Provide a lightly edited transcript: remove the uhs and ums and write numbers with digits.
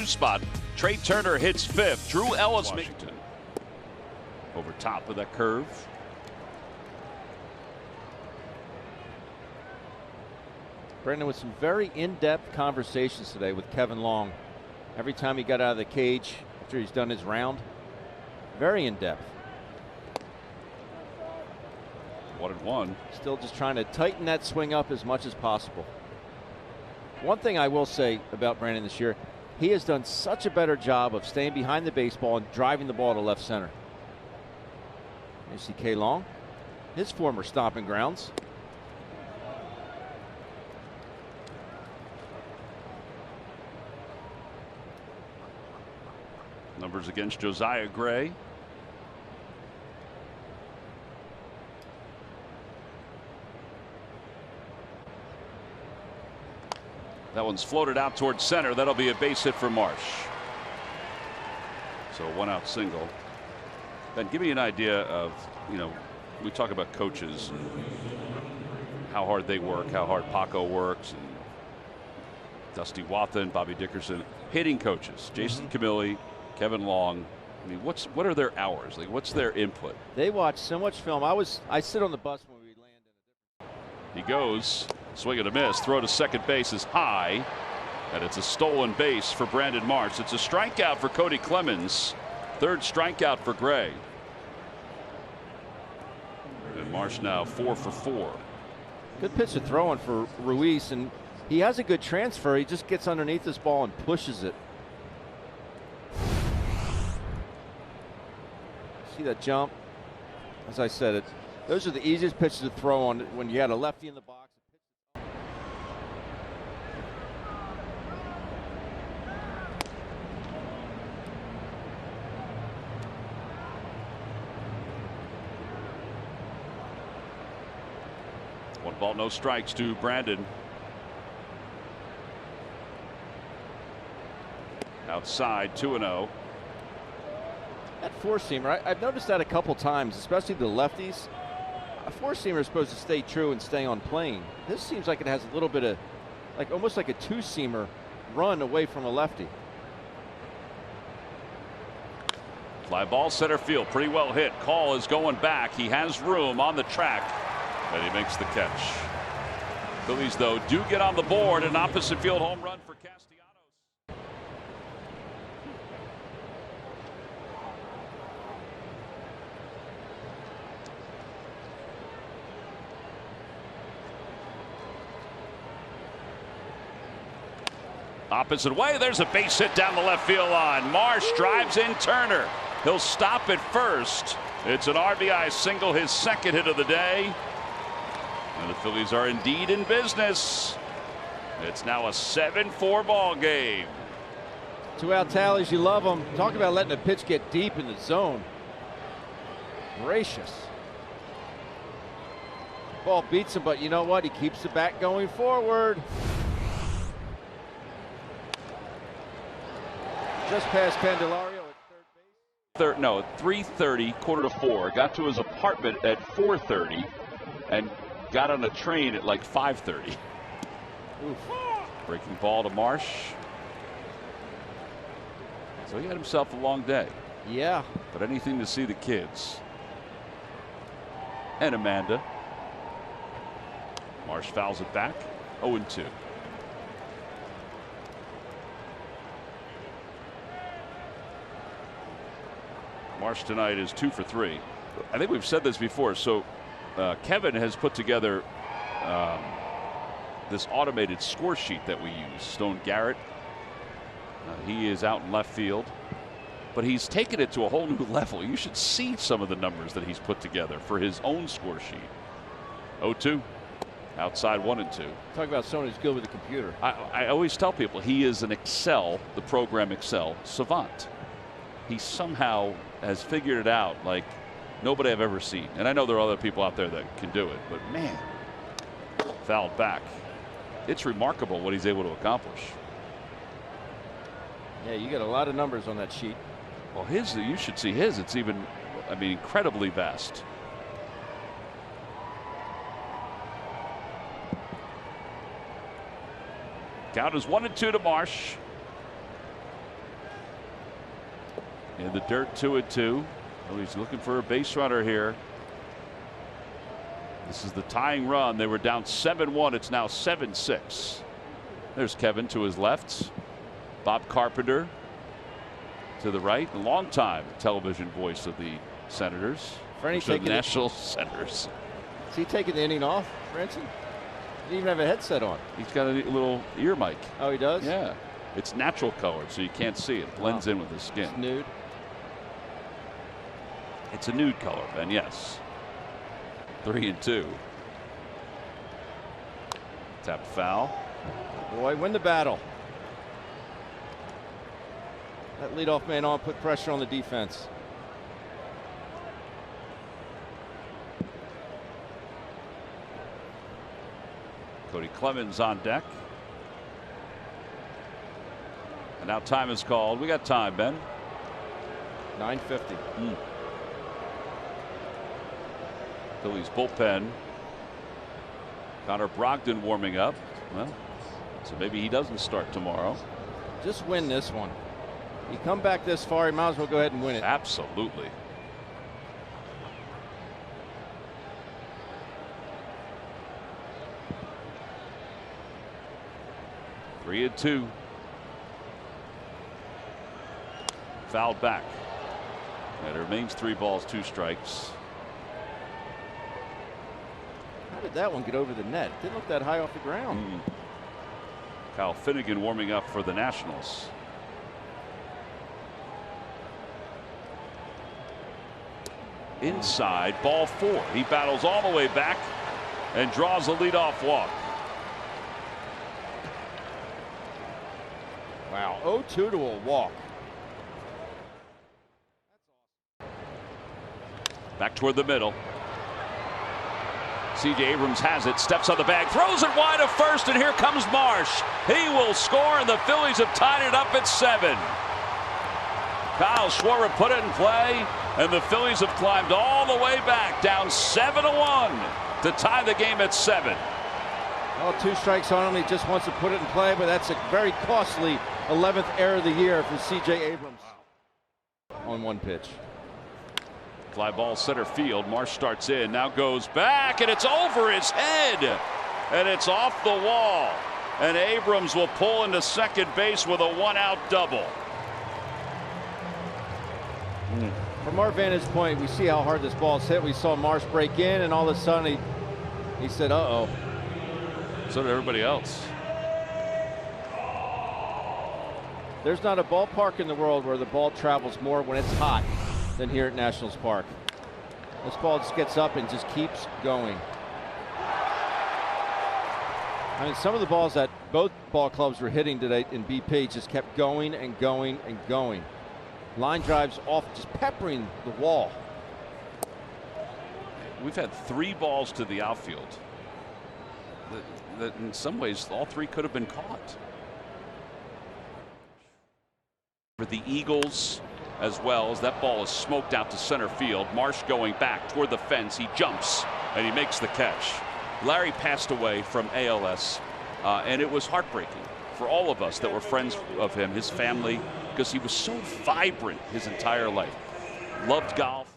spot. Trey Turner hits fifth. Drew Ellis. Washington. Over top of that curve. Brandon, with some very in-depth conversations today with Kevin Long. Every time he got out of the cage after he's done his round. Very in-depth. 1-1. Still just trying to tighten that swing up as much as possible. One thing I will say about Brandon this year, he has done such a better job of staying behind the baseball and driving the ball to left center. You see K. Long, his former stomping grounds. Numbers against Josiah Gray. That one's floated out towards center. That'll be a base hit for Marsh. So a 1-out single. Ben, give me an idea of, we talk about coaches and how hard they work, how hard Paco works, and Dusty Wathan, Bobby Dickerson, hitting coaches, Jason Camilli, Kevin Long. I mean, what are their hours? Like, what's their input? They watch so much film. I sit on the bus when we land in a different. He goes, swing and a miss. Throw to second base is high, and it's a stolen base for Brandon Marsh. It's a strikeout for Cody Clemens. Third strikeout for Gray. And Marsh now 4 for 4. Good pitch to throw in for Ruiz, and he has a good transfer. He just gets underneath this ball and pushes it. See that jump? As I said, those are the easiest pitches to throw on when you had a lefty in the box. One ball, no strikes to Brandon. Outside, 2-0. That four-seamer, I've noticed that a couple times, especially the lefties. A four-seamer is supposed to stay true and stay on plane. This seems like it has a little bit of, almost like a two-seamer run away from a lefty. Fly ball, center field, pretty well hit. Call is going back. He has room on the track, and he makes the catch. Phillies, though, do get on the board. An opposite field home run for Castellanos. Opposite way, there's a base hit down the left field line. Marsh drives in Turner. He'll stop at first. It's an RBI single, his second hit of the day. And the Phillies are indeed in business. It's now a 7-4 ball game. 2-out tallies, you love them. Talk about letting a pitch get deep in the zone. Gracious. Ball beats him, but you know what? He keeps the bat going forward. Just past Candelario at third base. No, 3:30, 3:45. Got to his apartment at 4:30 and got on a train at like 5:30. Breaking ball to Marsh. So he had himself a long day. Yeah. But anything to see the kids. And Amanda. Marsh fouls it back. 0-2. Marsh tonight is 2 for 3. I think we've said this before. So Kevin has put together this automated score sheet that we use. Stone Garrett, he is out in left field, but he's taken it to a whole new level. You should see some of the numbers that he's put together for his own score sheet. 0-2. Outside 1-2. Talk about someone who's good with the computer. I always tell people he is an Excel, the program Excel savant. He somehow has figured it out like nobody I've ever seen. And I know there are other people out there that can do it, but man, fouled back. It's remarkable what he's able to accomplish. Yeah, you got a lot of numbers on that sheet. Well, you should see his. It's even, incredibly vast. Count is 1-2 to Marsh. In the dirt, 2-2. Oh, he's looking for a base runner here. This is the tying run. They were down 7-1. It's now 7-6. There's Kevin to his left. Bob Carpenter to the right. A long-time television voice of the Senators. Fernie The National Senators. Is he taking the inning off, Branson? He didn't even have a headset on. He's got a little ear mic. Oh, he does? Yeah. It's natural colored, so you can't see it. Blends in with the skin. It's nude. It's a nude color, Ben, yes. 3-2. Tap foul. Boy, win the battle. That leadoff man on, put pressure on the defense. Cody Clemens on deck. And now time is called. We got time, Ben. 9:50. Phillies bullpen. Connor Brogdon warming up. Well, so maybe he doesn't start tomorrow. Just win this one. You come back this far, you might as well go ahead and win it. Absolutely. Three and two. Fouled back. And it remains 3 balls, 2 strikes. How did that one get over the net? Didn't look that high off the ground. Kyle Finnegan warming up for the Nationals. Inside, ball 4. He battles all the way back and draws a leadoff walk. Wow, 0-2 to a walk. Back toward the middle. C.J. Abrams has it, steps on the bag, throws it wide of first, and here comes Marsh. He will score, and the Phillies have tied it up at 7. Kyle Schwarber put it in play, and the Phillies have climbed all the way back, down 7-1 to tie the game at 7. Well, 2 strikes on him. He just wants to put it in play, but that's a very costly 11th error of the year for C.J. Abrams on 1 pitch. Fly ball center field. Marsh starts in, now goes back, and it's over his head, and it's off the wall. And Abrams will pull into second base with a 1-out double. From our vantage point, we see how hard this ball is hit. We saw Marsh break in, and all of a sudden he said, uh-oh. So did everybody else. There's not a ballpark in the world where the ball travels more when it's hot than here at Nationals Park. This ball just gets up and just keeps going. I mean, some of the balls that both ball clubs were hitting today in BP just kept going and going and going. Line drives off, just peppering the wall. We've had 3 balls to the outfield that in some ways all 3 could have been caught. For the Eagles, as well as that ball is smoked out to center field. Marsh going back toward the fence. He jumps and he makes the catch. Larry passed away from ALS, and it was heartbreaking for all of us that were friends of him, his family, because he was so vibrant his entire life. Loved golf.